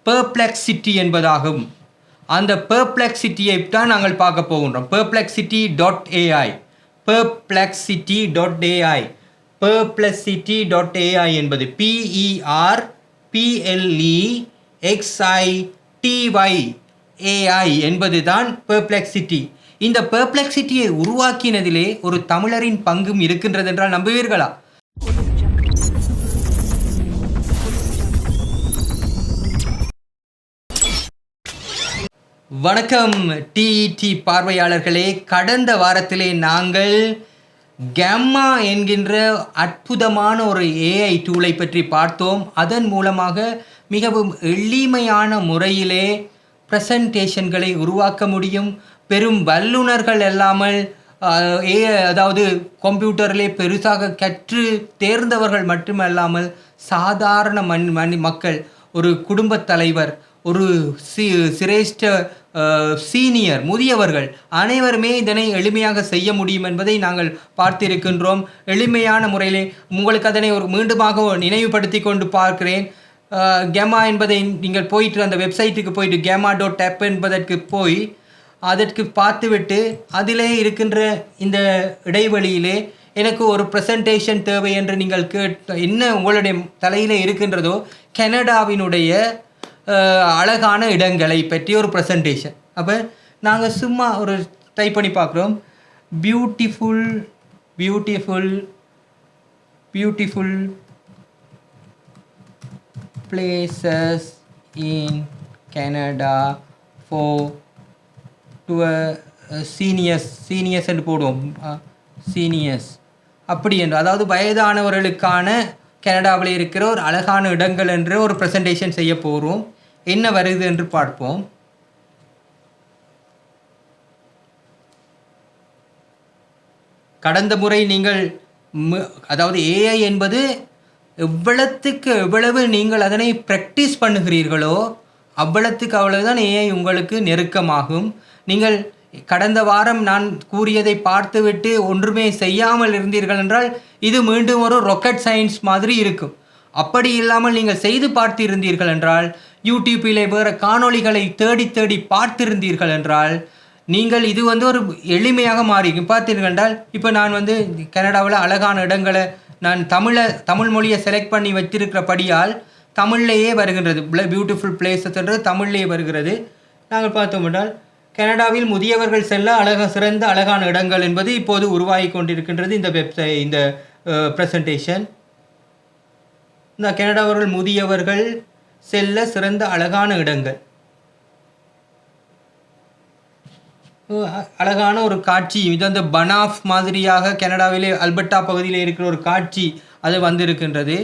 Perplexity என்பதாகும். அந்த பெர்ப்ளெக்சிட்டியை தான் நாங்கள் பார்க்க போகின்றோம். perplexity.ai perplexity.ai perplexity.ai என்பது PERPLEXITY என்பது தான் பெர்ப்ளெக்சிட்டி. இந்த பெர்ப்ளெக்சிட்டியை உருவாக்கினதிலே ஒரு தமிழரின் பங்கும் இருக்கின்றது என்றால் நம்புவீர்களா? வணக்கம் டிஇடி பார்வையாளர்களே. கடந்த வாரத்திலே நாங்கள் கேம்மா என்கின்ற அற்புதமான ஒரு ஏஐ டூலை பற்றி பார்த்தோம். அதன் மூலமாக மிகவும் எளிமையான முறையிலே ப்ரெசன்டேஷன்களை உருவாக்க முடியும். பெரும் வல்லுநர்கள் இல்லாமல் அதாவது கம்ப்யூட்டரிலே பெருசாக கற்று தேர்ந்தவர்கள் மட்டுமல்லாமல் சாதாரண மக்கள், ஒரு குடும்பத் தலைவர், ஒரு சிரேஷ்ட சீனியர், முதியவர்கள் அனைவருமே இதனை எளிமையாக செய்ய முடியும் என்பதை நாங்கள் பார்த்திருக்கின்றோம். எளிமையான முறையிலே உங்களுக்கு அதனை ஒரு மீண்டுமாக நினைவுபடுத்தி கொண்டு பார்க்கிறேன். கேமா என்பதை நீங்கள் போயிட்டு அந்த வெப்சைட்டுக்கு போயிட்டு gamma.app என்பதற்கு போய் அதற்கு பார்த்துவிட்டு அதிலே இருக்கின்ற இந்த இடைவெளியிலே எனக்கு ஒரு ப்ரெசன்டேஷன் தேவை என்று நீங்கள் என்ன உங்களுடைய தலையில் இருக்கின்றதோ கனடாவினுடைய அழகான இடங்களை பற்றி ஒரு ப்ரெசன்டேஷன். அப்போ நாங்கள் சும்மா ஒரு டைப் பண்ணி பார்க்குறோம். Beautiful places in Canada for seniors என்று போடுவோம். சீனியர்ஸ் அப்படி என்று, அதாவது வயதானவர்களுக்கான கனடாவில் இருக்கிற ஒரு அழகான இடங்கள் என்று ஒரு ப்ரெசன்டேஷன் செய்ய போகிறோம். என்ன வருது என்று பார்ப்போம். கடந்த முறை நீங்கள் அதாவது ஏஐ என்பது எவ்வளவு நீங்கள் அதனை ப்ராக்டிஸ் பண்ணுகிறீர்களோ அவ்வளவுதான் ஏஐ உங்களுக்கு நெருக்கமாகும். நீங்கள் கடந்த வாரம் நான் கூறியதை பார்த்துவிட்டு ஒன்றுமே செய்யாமல் இருந்தீர்கள் என்றால் இது மீண்டும் ஒரு ராக்கெட் சயின்ஸ் மாதிரி இருக்கும். அப்படி இல்லாமல் நீங்கள் செய்து பார்த்திருந்தீர்கள் என்றால், யூடியூப்பிலே வேறு காணொளிகளை தேடி பார்த்திருந்தீர்கள் என்றால் நீங்கள் இது ஒரு எளிமையாக மாறி பார்த்தீர்கள் என்றால், இப்போ நான் கனடாவில் அழகான இடங்களை நான் தமிழ் மொழியை செலக்ட் பண்ணி வச்சிருக்கிறபடியால் தமிழ்லேயே வருகின்றது. பியூட்டிஃபுல் பிளேசஸ் என்றது தமிழ்லேயே வருகிறது. நாங்கள் பார்த்தோம் என்றால் கனடாவில் முதியவர்கள் செல்ல சிறந்த அழகான இடங்கள் என்பது இப்போது உருவாகி கொண்டிருக்கின்றது. இந்த ப்ரெசன்டேஷன் இந்த கனடாவர்கள் முதியவர்கள் செல்ல சிறந்த அழகான இடங்கள், அழகான ஒரு காட்சி. இது அந்த பனாஃப் மாதிரியாக கனடாவிலே அல்பர்டா பகுதியில் இருக்கிற ஒரு காட்சி அது வந்திருக்கின்றது.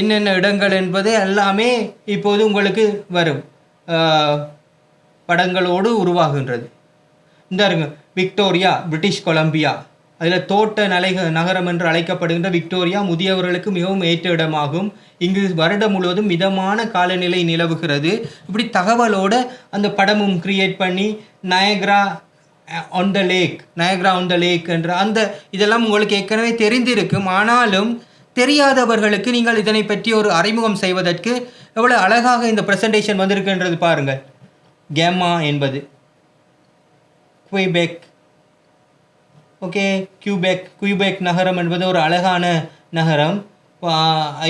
என்னென்ன இடங்கள் என்பது எல்லாமே இப்போது உங்களுக்கு வரும் படங்களோடு உருவாகின்றது. இந்த விக்டோரியா, பிரிட்டிஷ் கொலம்பியா, அதில் தோட்ட நகரம் என்று அழைக்கப்படுகின்ற விக்டோரியா முதியவர்களுக்கு மிகவும் ஏற்ற இடமாகும். இங்கு வருடம் முழுவதும் மிதமான காலநிலை நிலவுகிறது. இப்படி தகவலோடு அந்த படமும் கிரியேட் பண்ணி நயக்ரா ஆன் த லேக் என்ற இதெல்லாம் உங்களுக்கு ஏற்கனவே தெரிந்திருக்கும். ஆனாலும் தெரியாதவர்களுக்கு நீங்கள் இதனை பற்றி ஒரு அறிமுகம் செய்வதற்கு எவ்வளோ அழகாக இந்த ப்ரெசன்டேஷன் வந்திருக்குன்றது பாருங்கள். கேம்மா என்பது கியூபெக் நகரம் என்பது ஒரு அழகான நகரம்.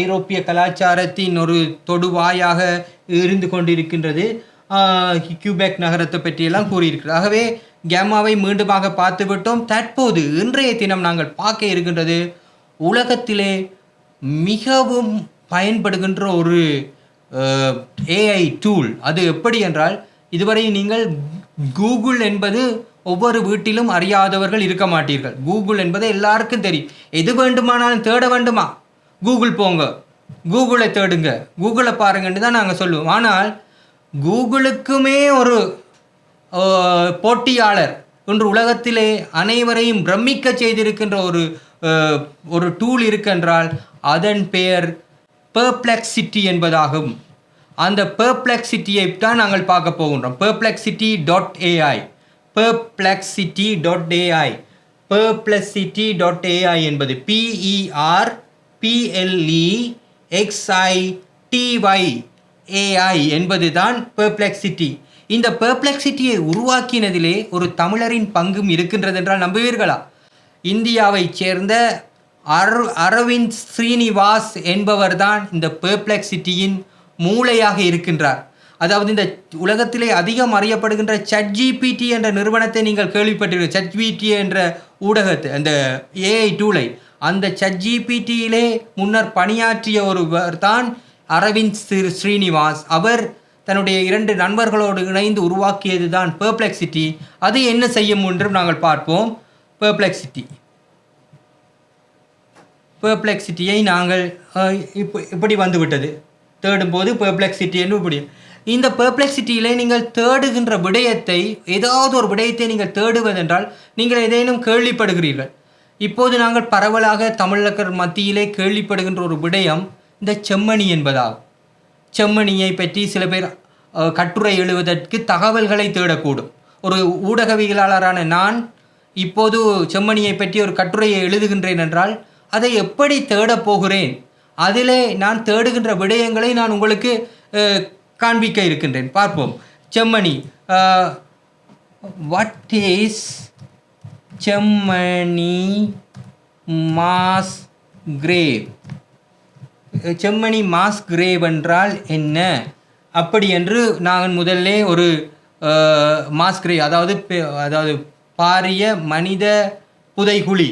ஐரோப்பிய கலாச்சாரத்தின் ஒரு தொடுவாயாக இருந்து கொண்டிருக்கின்றது. கியூபெக் நகரத்தை பற்றியெல்லாம் கூறியிருக்கிறது. ஆகவே கேம்மாவை மீண்டுமாக பார்த்துவிட்டோம். தற்போது இன்றைய தினம் நாங்கள் பார்க்க இருக்கின்றது உலகத்திலே மிகவும் பயன்படுகின்ற ஒரு ஏஐ டூல். அது எப்படி என்றால், இதுவரை நீங்கள் கூகுள் என்பது ஒவ்வொரு வீட்டிலும் அறியாதவர்கள் இருக்க மாட்டீர்கள். கூகுள் என்பது எல்லாருக்கும் தெரியும். எது வேண்டுமானாலும் தேட வேண்டுமா, கூகுள் போங்க, கூகுளை தேடுங்க, கூகுளை பாருங்கன்னு தான் நாங்கள் சொல்லுவோம். ஆனால் கூகுளுக்குமே ஒரு போட்டியாளர் ஒன்று உலகத்திலே அனைவரையும் பிரமிக்க செய்திருக்கின்ற ஒரு டூல் இருக்கின்றால் அதன் பெயர் பெர்ப்ளெக்சிட்டி என்பதாகும். அந்த பெர்ப்ளெக்சிட்டியை தான் நாங்கள் பார்க்க போகின்றோம். perplexity.ai perplexity.ai என்பது PERPLEXITY ஏஐ என்பதுதான் பெர்ப்ளெக்சிட்டி. இந்த பெர்ப்ளெக்சிட்டியை உருவாக்கினதிலே ஒரு தமிழரின் பங்கும் இருக்கின்றது என்றால் நம்புவீர்களா? இந்தியாவைச் சேர்ந்த அரவிந்த் ஸ்ரீனிவாஸ் என்பவர்தான் இந்த பெர்ப்ளெக்சிட்டியின் மூளையாக இருக்கின்றார். அதாவது இந்த உலகத்திலே அதிகம் அறியப்படுகின்ற ChatGPT என்ற நிறுவனத்தை நீங்கள் கேள்விப்பட்டிருக்க, ChatGPT என்ற ஊடகத்தை, அந்த ஏஐ டூலை, அந்த ChatGPTயிலே முன்னர் பணியாற்றிய ஒருவர் தான் அரவிந்த் ஸ்ரீனிவாஸ். அவர் தன்னுடைய 2 நண்பர்களோடு இணைந்து உருவாக்கியது தான் பெர்ப்ளெக்சிட்டி. அது என்ன செய்யும் என்றும் நாங்கள் பார்ப்போம். பெர்ப்ளெக்சிட்டியை நாங்கள் இப்படி வந்துவிட்டது, தேடும்போது பெர்ப்ளெக்சிட்டி என்று இப்படி. இந்த பெர்ப்ளெக்சிட்டியிலே நீங்கள் தேடுகின்ற விடயத்தை, ஏதாவது ஒரு விடயத்தை நீங்கள் தேடுவதென்றால் நீங்கள் ஏதேனும் கேள்விப்படுகிறீர்கள். இப்போது நாங்கள் பரவலாக தமிழர்கள் மத்தியிலே கேள்விப்படுகின்ற ஒரு விடயம் இந்த செம்மணி என்பதாகும். செம்மணியை பற்றி சில பேர் கட்டுரை எழுதுவதற்கு தகவல்களை தேடக்கூடும். ஒரு ஊடகவியலாளரான நான் இப்போது செம்மணியை பற்றி ஒரு கட்டுரையை எழுதுகின்றேன் என்றால் அதை எப்படி தேடப் போகிறேன்? அதிலே நான் தேடுகின்ற விடயங்களை நான் உங்களுக்கு காண்பிக்க இருக்கின்றேன். பார்ப்போம். Chemmani, what is Chemmani mass grave? Chemmani mass grave என்றால் என்ன? அப்படி என்று நான் முதல்ல ஒரு மாஸ் கிரேவ், அதாவது பாரிய மனித புதைகுழி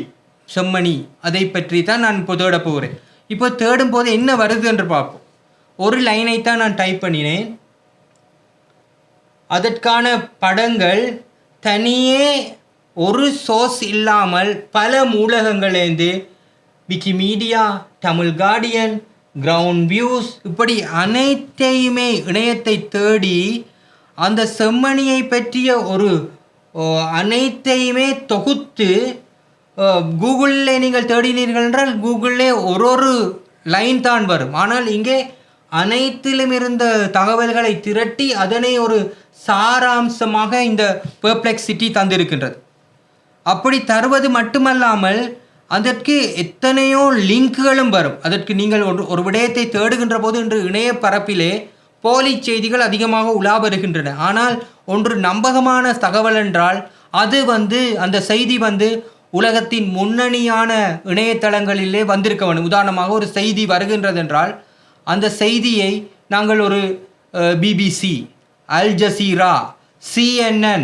செம்மணி, அதை பற்றி தான் நான் இப்போ தேட போகிறேன். இப்போ தேடும் போது என்ன வருது என்று பார்ப்போம். ஒரு லைனை தான் நான் டைப் பண்ணினேன். அதற்கான படங்கள் தனியே ஒரு சோர்ஸ் இல்லாமல் பல மூலகங்கள்லேருந்து, Wikimedia, Tamil Guardian, ground views, இப்படி அனைத்தையுமே இணையத்தை தேடி அந்த செம்மணியை பற்றிய ஒரு அனைத்தையுமே தொகுத்து கூகுளில் நீங்கள் தேடினீர்கள் என்றால் கூகுளில் ஒரு லைன் தான் வரும். ஆனால் இங்கே அனைத்திலும் இருந்த தகவல்களை திரட்டி அதனை ஒரு சாராம்சமாக இந்த பெர்ப்ளெக்சிட்டி தந்திருக்கின்றது. அப்படி தருவது மட்டுமல்லாமல் அதற்கு எத்தனையோ லிங்க்குகளும் வரும். அதற்கு நீங்கள் ஒரு விடயத்தை தேடுகின்ற போது இன்று இணைய பரப்பிலே போலி செய்திகள் அதிகமாக உலா வருகின்றன. ஆனால் ஒன்று நம்பகமான தகவல் என்றால் அது அந்த செய்தி உலகத்தின் முன்னணியான இணையதளங்களிலே வந்திருக்க வேண்டும். உதாரணமாக ஒரு செய்தி வருகின்றது என்றால் அந்த செய்தியை நாங்கள் ஒரு பிபிசி, அல் ஜசீரா, CNN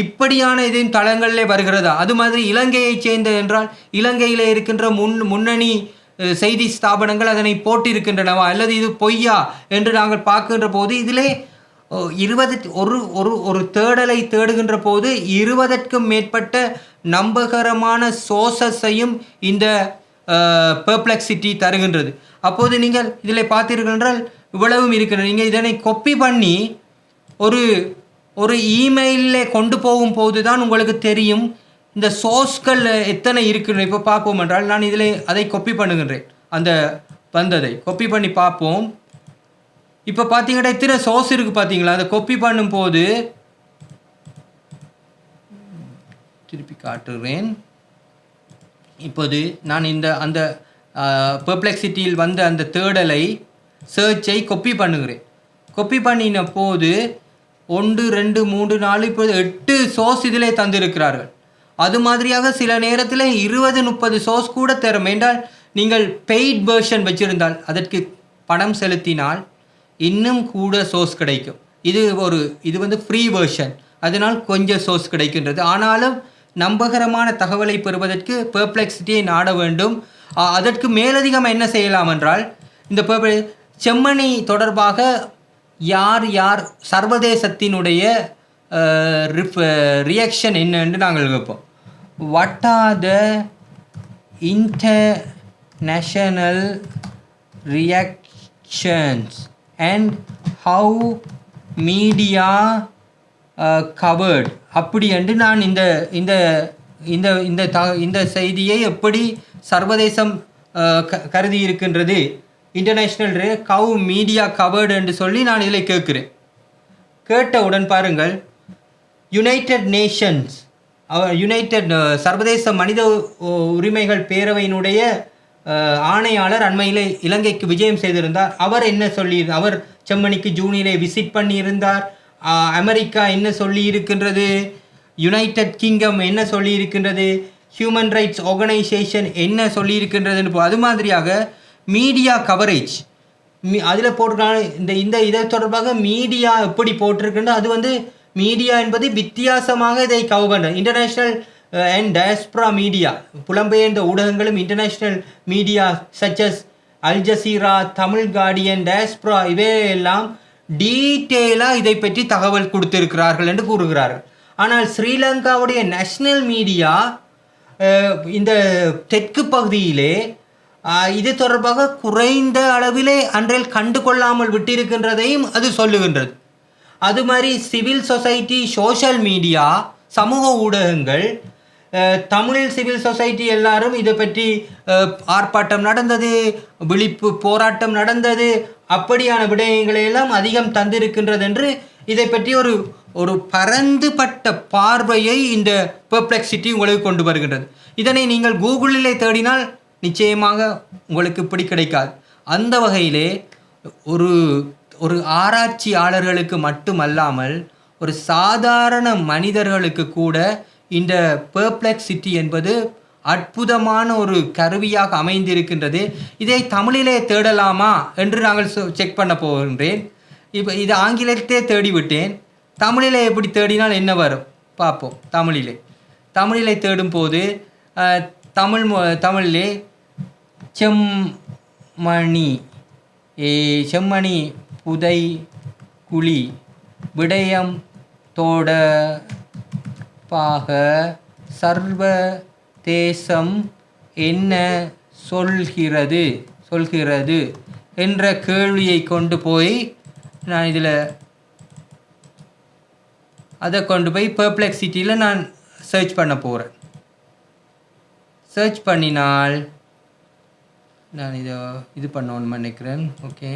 இப்படியான இதன் தளங்களிலே வருகிறதா? அது மாதிரி இலங்கையை சேர்ந்தது என்றால் இலங்கையில் இருக்கின்ற முன்னணி செய்தி ஸ்தாபனங்கள் அதனை போட்டிருக்கின்றனவா அல்லது இது பொய்யா என்று நாங்கள் பார்க்கின்ற போது இதிலே 20 ஒரு தேடலை தேடுகின்ற போது 20க்கும் மேற்பட்ட நம்பகரமான சோர்சஸையும் இந்த பெர்ப்ளெக்சிட்டி தருகின்றது. அப்போது நீங்கள் இதில் பார்த்தீர்கள் என்றால் இவ்வளவும் இருக்கிறது. நீங்கள் இதனை கொப்பி பண்ணி ஒரு இமெயிலில் கொண்டு போகும்போது தான் உங்களுக்கு தெரியும் இந்த சோர்ஸ்கள் எத்தனை இருக்குன்னு. இப்போ பார்ப்போம் என்றால் நான் இதில் அதை கொப்பி பண்ணுகின்றேன். அந்த வந்ததை கொப்பி பண்ணி பார்ப்போம். இப்போ பார்த்தீங்கன்னா எத்தனை சோர்ஸ் இருக்குது பார்த்தீங்களா? அதை கொப்பி பண்ணும்போது திருப்பி காட்டுகிறேன். இப்போது நான் அந்த பெர்ப்ளெக்சிட்டியில் வந்த அந்த தேடலை சர்ச்சை கொப்பி பண்ணுகிறேன். கொப்பி பண்ணின போது 1 2 3 4 இப்போது 8 சோர்ஸ் இதிலே தந்திருக்கிறார்கள். அது மாதிரியாக சில நேரத்தில் 20-30 சோர்ஸ் கூட தரும். என்றால் நீங்கள் பெய்ட் வெர்ஷன் வச்சிருந்தால் அதற்கு பணம் செலுத்தினால் இன்னும் கூட சோர்ஸ் கிடைக்கும். இது ஃப்ரீ வெர்ஷன், அதனால் கொஞ்சம் சோர்ஸ் கிடைக்கின்றது. ஆனாலும் நம்பகரமான தகவலை பெறுவதற்கு பெர்ப்ளெக்சிட்டியை நாட வேண்டும். அதற்கு மேலதிகம் என்ன செய்யலாம் என்றால் இந்த செம்மணி தொடர்பாக யார் சர்வதேசத்தினுடைய ரியாக்ஷன் என்ன என்று நாங்கள் கேட்போம். What are the international reactions and how media covered அப்படி என்று நான் இந்த செய்தியை எப்படி சர்வதேசம் கருதி இருக்கின்றது, இன்டர்நேஷ்னல் கவு மீடியா கவர்டு என்று சொல்லி நான் இதில் கேட்குறேன். கேட்டவுடன் பாருங்கள், யுனைடெட் நேஷன்ஸ் சர்வதேச மனித உரிமைகள் பேரவையினுடைய ஆணையாளர் அண்மையிலே இலங்கைக்கு விஜயம் செய்திருந்தார். அவர் என்ன சொல்லி அவர் செம்மணிக்கு ஜூனிலே விசிட் பண்ணியிருந்தார். அமெரிக்கா என்ன சொல்லி இருக்கின்றது, யுனைடெட் கிங்டம் என்ன சொல்லி இருக்கின்றது, ஹியூமன் ரைட்ஸ் ஆர்கனைசேஷன் என்ன சொல்லி இருக்கின்றதுன்னு அது மாதிரியாக மீடியா கவரேஜ் அதில் போட்டிருக்காங்க. இந்த இதை தொடர்பாக மீடியா எப்படி போட்டிருக்குன்னு அது மீடியா என்பது வித்தியாசமாக இதை கவர் பண்ணுற இன்டர்நேஷ்னல் அண்ட் டயஸ்பரா மீடியா, புலம்பெயர்ந்த ஊடகங்களும் international media such as Al Jazeera, Tamil Guardian, diaspora இவையெல்லாம் டீட்டெயிலாக இதை பற்றி தகவல் கொடுத்திருக்கிறார்கள் என்று கூறுகிறார்கள். ஆனால் ஸ்ரீலங்காவுடைய நேஷ்னல் மீடியா இந்த தெற்கு பகுதியிலே இது தொடர்பாக குறைந்த அளவிலே அன்றையில் கண்டு கொள்ளாமல் விட்டிருக்கின்றதையும் அது சொல்லுகின்றது. அது மாதிரி சிவில் சொசைட்டி, சோஷியல் மீடியா, சமூக ஊடகங்கள், தமிழ் சிவில் சொசைட்டி எல்லாரும் இதை பற்றி ஆர்ப்பாட்டம் நடந்தது, விழிப்பு போராட்டம் நடந்தது, அப்படியான விடயங்களை எல்லாம் அதிகம் தந்திருக்கின்றது என்று இதை பற்றி ஒரு பரந்துபட்ட பார்வையை இந்த பெர்ப்ளெக்சிட்டி உங்களுக்கு கொண்டு வருகின்றது. இதனை நீங்கள் கூகுளிலே தேடினால் நிச்சயமாக உங்களுக்கு இப்படி கிடைக்காது. அந்த வகையிலே ஒரு ஆராய்ச்சியாளர்களுக்கு மட்டுமல்லாமல் ஒரு சாதாரண மனிதர்களுக்கு கூட இந்த பெர்ப்ளெக்சிட்டி என்பது அற்புதமான ஒரு கருவியாக அமைந்திருக்கின்றது. இதை தமிழிலே தேடலாமா என்று நாங்கள் செக் பண்ண போகின்றேன். இப்போ இது ஆங்கிலத்திலே தேடிவிட்டேன். தமிழிலே எப்படி தேடினால் என்ன வரும் பார்ப்போம். தமிழிலே தேடும்போது தமிழிலே செம்மணி புதை குழி விடயம் தோடப்பாக சர்வதேசம் என்ன சொல்கிறது என்ற கேள்வியை கொண்டு போய் நான் இதில் அதை கொண்டு போய் பெர்ப்ளெக்சிட்டியில் நான் சர்ச் பண்ண போகிறேன். சர்ச் பண்ணினால் நான் இது பண்ணணும்னு நினைக்கிறேன். ஓகே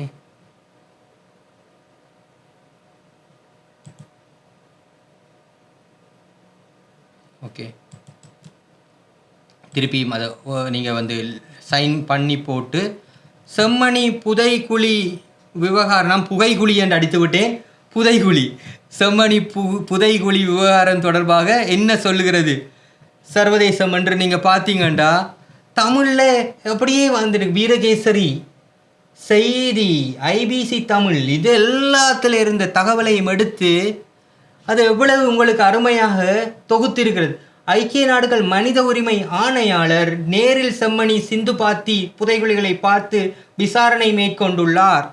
திருப்பி அதை நீங்கள் சைன் பண்ணி போட்டு செம்மணி புதைக்குழி விவகாரம், நான் புகைக்குழி என்று அடித்து விட்டேன். புதைக்குழி செம்மணி புதைக்குழி விவகாரம் தொடர்பாக என்ன சொல்லுகிறது சர்வதேசம் என்று நீங்கள் பார்த்தீங்கன்னா தமிழில் எப்படியே வந்துருக்கு. வீரகேசரி செய்தி, ஐபிசி தமிழ், இது எல்லாத்தில் இருந்த தகவலையும் எடுத்து அது எவ்வளவு உங்களுக்கு அருமையாக தொகுத்திருக்கிறது. ஐக்கிய நாடுகள் மனித உரிமை ஆணையாளர் நேரில் செம்மணி சிந்துபாத்தி புதைகுழிகளை பார்த்து விசாரணை மேற்கொண்டுள்ளார்.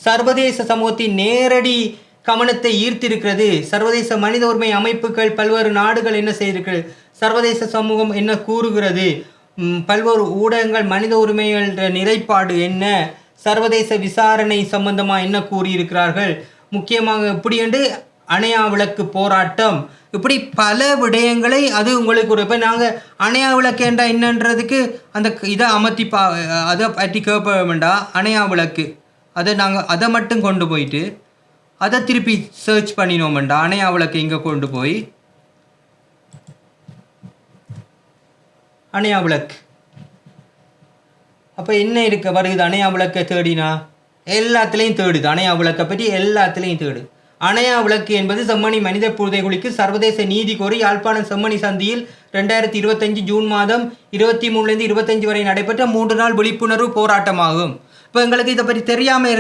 சர்வதேச சமூகத்தின் நேரடி கவனத்தை ஈர்த்திருக்கிறது. சர்வதேச மனித உரிமை அமைப்புகள், பல்வேறு நாடுகள் என்ன செய்திருக்கிறது, சர்வதேச சமூகம் என்ன கூறுகிறது, பல்வேறு ஊடகங்கள் மனித உரிமைகள் நிலைப்பாடு என்ன, சர்வதேச விசாரணை சம்பந்தமாக என்ன கூறியிருக்கிறார்கள், முக்கியமாக இப்படி என்று அணையா விளக்கு போராட்டம், இப்படி பல விடயங்களை அது உங்களுக்கு இப்போ நாங்கள் அணையா விளக்கு என்றா என்னன்றதுக்கு அந்த இதை அமர்த்தி அதை பற்றி கேட்ப வேண்டாம். அணையா விளக்கு அதை மட்டும் கொண்டு போயிட்டு அதை திருப்பி சர்ச் பண்ணினோம்டா. அணையா விளக்கு இங்கே கொண்டு போய் அணையா விளக்கு அப்போ என்ன வருது. அணையா விளக்கை தேடினா எல்லாத்துலேயும் தேடுது. அணையா விளக்கை பற்றி எல்லாத்துலேயும் தேடு. அணையா விளக்கு என்பது செம்மணி மனித புதைகுழிக்கு சர்வதேச நீதி கோரி யாழ்ப்பாணம் செம்மணி சந்தியில் 2025 ஜூன் மாதம் 23லேருந்து 25 வரை நடைபெற்ற 3 நாள் விழிப்புணர்வு போராட்டமாகும். இப்போ எங்களுக்கு இதை பற்றி தெரியாமல்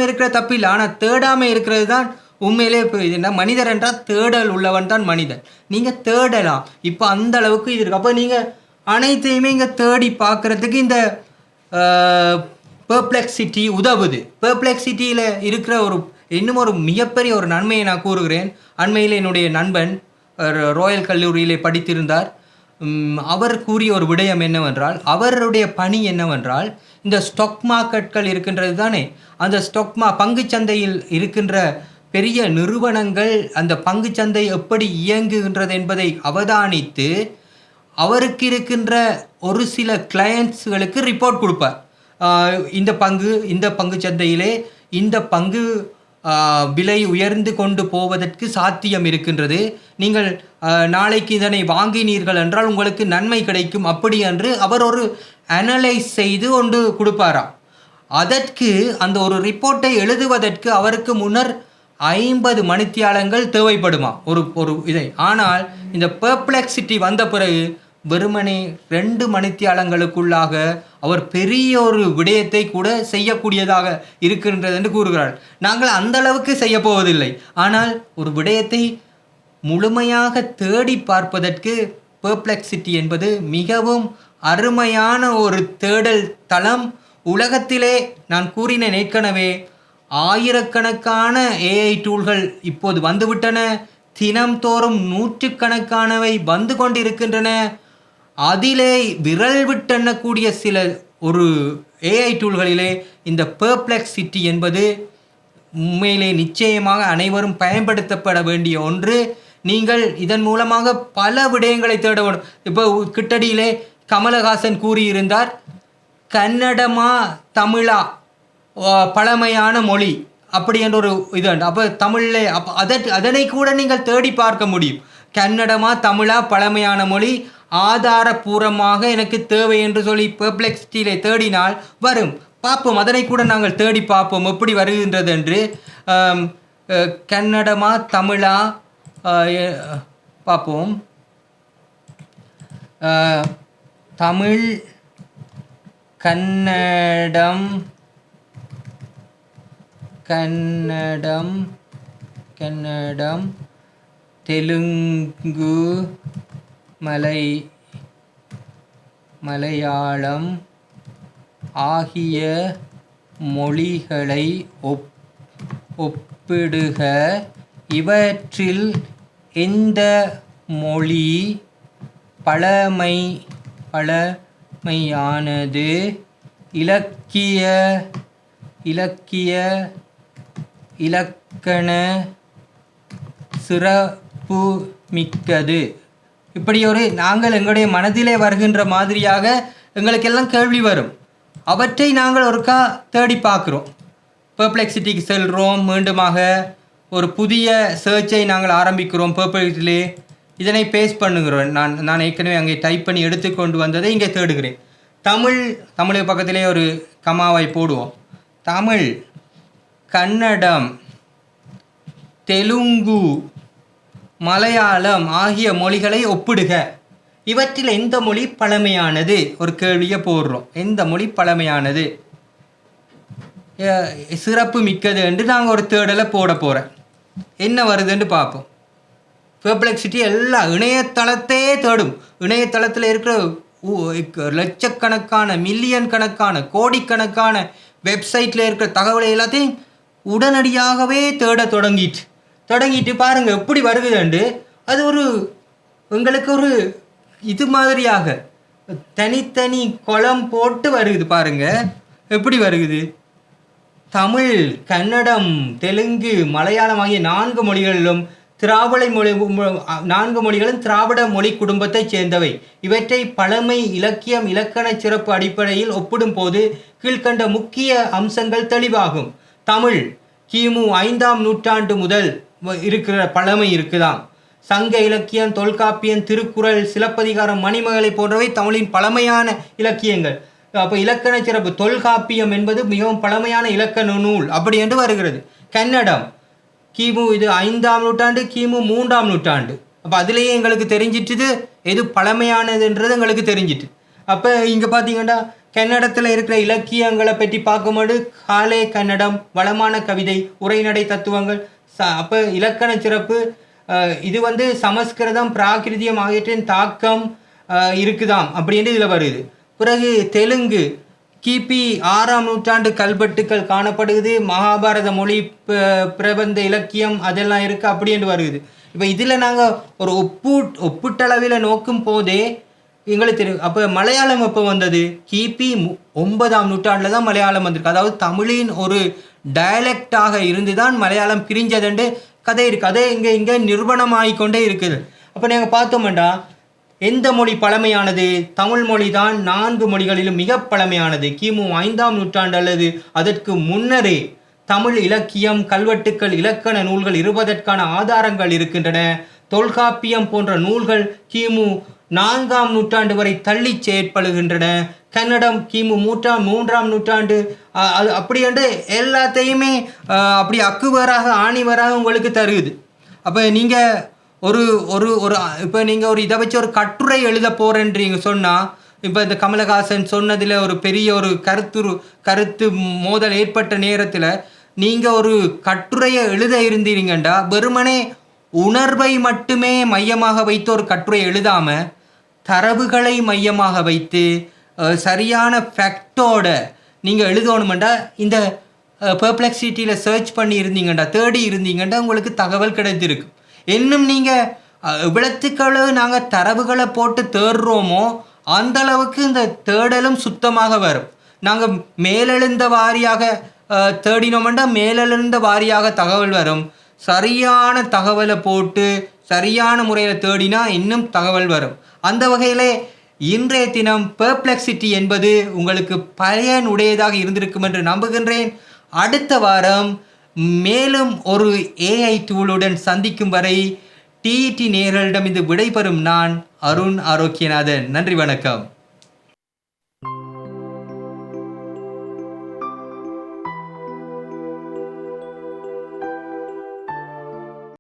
இருக்கிற தப்பில்லை. ஆனால் தேடாமல் இருக்கிறது தான் உண்மையிலே. இப்போ என்ன மனிதர் என்றால் தேடல் உள்ளவன் தான் மனிதன். நீங்கள் தேடலாம். இப்போ அந்த அளவுக்கு இது இருக்குது. அப்போ நீங்கள் அனைத்தையுமே இங்கே தேடி பார்க்குறதுக்கு இந்த பெர்ப்ளெக்சிட்டி உதவுது. பெர்ப்ளெக்சிட்டியில் இருக்கிற இன்னும் ஒரு மிகப்பெரிய ஒரு நன்மையை நான் கூறுகிறேன். அண்மையில் என்னுடைய நண்பன் ராயல் கல்லூரியிலே படித்திருந்தார். அவர் கூறிய ஒரு விடயம் என்னவென்றால், அவருடைய பணி என்னவென்றால், இந்த ஸ்டாக் மார்க்கெட்கள் இருக்கின்றது தானே, அந்த பங்குச்சந்தையில் இருக்கின்ற பெரிய நிறுவனங்கள் அந்த பங்குச்சந்தை எப்படி இயங்குகின்றது என்பதை அவதானித்து அவருக்கு இருக்கின்ற ஒரு சில கிளையண்ட்ஸுகளுக்கு ரிப்போர்ட் கொடுப்பார். இந்த பங்கு சந்தையிலே இந்த பங்கு விலை உயர்ந்து கொண்டு போவதற்கு சாத்தியம் இருக்கின்றது. நீங்கள் நாளைக்கு இதனை வாங்கினீர்கள் என்றால் உங்களுக்கு நன்மை கிடைக்கும் அப்படி என்று அவர் ஒரு அனலைஸ் செய்து கொண்டு கொடுப்பாராம். அதற்கு அந்த ஒரு ரிப்போர்ட்டை எழுதுவதற்கு அவருக்கு முன்னர் 50 மணித்தியாலங்கள் தேவைப்படுமா ஒரு இதை. ஆனால் இந்த பெர்ப்ளெக்சிட்டி வந்த பிறகு வெறுமனே 2 மணித்தியாலங்களுக்குள்ளாக அவர் பெரிய ஒரு விடயத்தை கூட செய்யக்கூடியதாக இருக்கின்றது என்று கூறுகிறார். நாங்கள் அந்த அளவுக்கு செய்ய போவதில்லை, ஆனால் ஒரு விடயத்தை முழுமையாக தேடி பார்ப்பதற்கு பெர்ப்ளெக்சிட்டி என்பது மிகவும் அருமையான ஒரு தேடல் தளம். உலகத்திலே நான் கூறினேன் ஏற்கனவே, ஆயிரக்கணக்கான ஏஐ டூல்கள் இப்போது வந்துவிட்டன. தினம்தோறும் நூற்றுக்கணக்கானவை வந்து கொண்டிருக்கின்றன. அதிலே விரல் விட்டெண்ணக்கூடிய சில ஒரு ஏஐ டூல்களிலே இந்த பெர்ப்ளெக்சிட்டி என்பது உண்மையிலே நிச்சயமாக அனைவரும் பயன்படுத்தப்பட வேண்டிய ஒன்று. நீங்கள் இதன் மூலமாக பல விடயங்களை தேட வேண்டும். இப்போ கிட்டடியிலே கமலஹாசன் கூறியிருந்தார், கன்னடமா தமிழா பழமையான மொழி அப்படி என்ற ஒரு இது. அப்போ தமிழில் அதனை கூட நீங்கள் தேடி பார்க்க முடியும். கன்னடமா தமிழா பழமையான மொழி ஆதாரபூர்வமாக எனக்கு தேவை என்று சொல்லி பெர்ப்ளெக்சிட்டியிலே தேடினால் வரும். பார்ப்போம், அதனை கூட நாங்கள் தேடி பார்ப்போம் எப்படி வருகின்றது என்று. கன்னடமா தமிழா பார்ப்போம். தமிழ், கன்னடம், தெலுங்கு, மலையாளம் ஆகிய மொழிகளை ஒப்பிடுக. இவற்றில் எந்த மொழி பழமையானது, இலக்கண சிறப்பு மிக்கது. இப்படி ஒரு நாங்கள் எங்களுடைய மனதிலே வருகின்ற மாதிரியாக எங்களுக்கெல்லாம் கேள்வி வரும். அவற்றை நாங்கள் ஒருக்கா தேடி பார்க்குறோம். பெர்ப்ளெக்சிட்டிக்கு செல்கிறோம், மீண்டுமாக ஒரு புதிய சர்ச்சை நாங்கள் ஆரம்பிக்கிறோம். பெர்ப்ளெக்சிட்டிலே இதனை பேஸ்ட் பண்ணுகிறோம். நான் ஏற்கனவே அங்கே டைப் பண்ணி எடுத்துக்கொண்டு வந்ததை இங்கே தேடுகிறேன். தமிழ் பக்கத்திலே ஒரு கமாவை போடுவோம். தமிழ், கன்னடம், தெலுங்கு, மலையாளம் ஆகிய மொழிகளை ஒப்பிடுக. இவற்றில் எந்த மொழி பழமையானது ஒரு கேள்வியை போடுறோம். எந்த மொழி பழமையானது, சிறப்பு மிக்கது என்று நாங்கள் ஒரு தேடலை போட போகிறேன். என்ன வருதுன்னு பார்ப்போம். பெர்ப்ளெக்சிட்டி எல்லா இணையதளத்தையே தேடும். இணையதளத்தில் இருக்கிற லட்சக்கணக்கான, மில்லியன் கணக்கான, கோடிக்கணக்கான வெப்சைட்டில் இருக்கிற தகவலை எல்லாத்தையும் உடனடியாகவே தேட தொடங்கிட்டு பாருங்கள் எப்படி வருகுதுண்டு. அது ஒரு உங்களுக்கு ஒரு இது மாதிரியாக தனித்தனி குளம் போட்டு வருகுது. பாருங்கள் எப்படி வருகுது. தமிழ், கன்னடம், தெலுங்கு, மலையாளம் ஆகிய 4 மொழிகளிலும் திராவிட மொழி குடும்பத்தைச் சேர்ந்தவை. இவற்றை பழமை, இலக்கியம், இலக்கண சிறப்பு அடிப்படையில் ஒப்பிடும் போது கீழ்கண்ட முக்கிய அம்சங்கள் தெளிவாகும். தமிழ் கிமு 5ஆம் நூற்றாண்டு முதல் இருக்கிற பழமை இருக்குதாம். சங்க இலக்கியம், தொல்காப்பியம், திருக்குறள், சிலப்பதிகாரம், மணிமேகலை போன்றவை தமிழின் பழமையான இலக்கியங்கள். அப்போ இலக்கண சிறப்பு தொல்காப்பியம் என்பது மிகவும் பழமையான இலக்கண நூல் அப்படி என்று வருகிறது. கன்னடம் கிமு இது 5ஆம் நூற்றாண்டு, கிமு 3ஆம் நூற்றாண்டு. அப்போ அதுலேயே எங்களுக்கு தெரிஞ்சிட்டுது எது பழமையானதுன்றது எங்களுக்கு தெரிஞ்சிட்டு. அப்போ இங்கே பார்த்தீங்கன்னா கன்னடத்தில் இருக்கிற இலக்கியங்களை பற்றி பார்க்கும்போது காலே கன்னடம், வளமான கவிதை, உரைநடை தத்துவங்கள். அப்போ இலக்கண சிறப்பு இது சமஸ்கிருதம், பிராகிருதியம் ஆகியவற்றின் தாக்கம் இருக்குதாம் அப்படின்னு இதில் வருது. பிறகு தெலுங்கு கிபி 6ஆம் நூற்றாண்டு கல்வெட்டுக்கள் காணப்படுது. மகாபாரத மொழி, பிரபந்த இலக்கியம் அதெல்லாம் இருக்குது அப்படி என்று வருது. இப்போ இதில் நாங்கள் ஒரு ஒப்பீட்டளவில் நோக்கும் போதே எங்களுக்கு தெரியும். அப்போ மலையாளம் எப்போ வந்தது? கிபி 9ஆம் நூற்றாண்டில் தான் மலையாளம் வந்திருக்கு. அதாவது தமிழின் ஒரு டயலெக்டாக இருந்து தான் மலையாளம் பிரிஞ்சதுண்டு கதை இருக்குது. அதே இங்கே நிறுவனமாகிக்கொண்டே இருக்குது. அப்போ நாங்கள் பார்த்தோம்டா எந்த மொழி பழமையானது? தமிழ் மொழி தான் 4 மொழிகளிலும் மிக பழமையானது. கிமு 5ஆம் நூற்றாண்டு அல்லது அதற்கு முன்னரே தமிழ் இலக்கியம், கல்வெட்டுக்கள், இலக்கண நூல்கள் இருப்பதற்கான ஆதாரங்கள் இருக்கின்றன. தொல்காப்பியம் போன்ற நூல்கள் கிமு 4ஆம் நூற்றாண்டு வரை தள்ளி செயற்படுகின்றன. கன்னடம் கிமு 3ஆம் நூற்றாண்டு அது அப்படி என்று எல்லாத்தையுமே அப்படி அக்குவராக ஆணிவராக உங்களுக்கு தருகுது. அப்போ நீங்கள் ஒரு ஒரு ஒரு இப்போ நீங்கள் ஒரு இதை வச்சு ஒரு கட்டுரை எழுத போகிறேன்றீங்க சொன்னால், இப்போ இந்த கமலஹாசன் சொன்னதில் ஒரு பெரிய ஒரு கருத்து மோதல் ஏற்பட்ட நேரத்தில் நீங்கள் ஒரு கட்டுரையை எழுத இருந்தீங்கண்டா வெறுமனே உணர்வை மட்டுமே மையமாக வைத்து ஒரு கட்டுரை எழுதாமல் தரவுகளை மையமாக வைத்து சரியான ஃபேக்டோட நீங்கள் எழுதணுமெண்டா இந்த பெர்ப்ளெக்சிட்டியில் சர்ச் பண்ணி இருந்தீங்கண்டா, தேடி இருந்தீங்கண்டா உங்களுக்கு தகவல் கிடைத்திருக்கு. இன்னும் நீங்கள் இவ்வளத்துக்களவு நாங்கள் தரவுகளை போட்டு தேடுறோமோ அந்த அளவுக்கு இந்த தேடலும் சுத்தமாக வரும். நாங்கள் மேலெழுந்த வாரியாக தேடினோம்னா மேலெழுந்த வாரியாக தகவல் வரும். சரியான தகவலை போட்டு சரியான முறையில் தேடினா இன்னும் தகவல் வரும். அந்த வகையிலே இன்றைய தினம் பெர்ப்ளெக்சிட்டி என்பது உங்களுக்கு பயனுடையதாக இருந்திருக்கும் என்று நம்புகின்றேன். அடுத்த வாரம் மேலும் ஒரு ஏஐ டூலுடன் சந்திக்கும் வரை டிஇடி நேயர்களிடம் இது விடைபெறும் நான் அருண் ஆரோக்கியநாதன். நன்றி, வணக்கம்.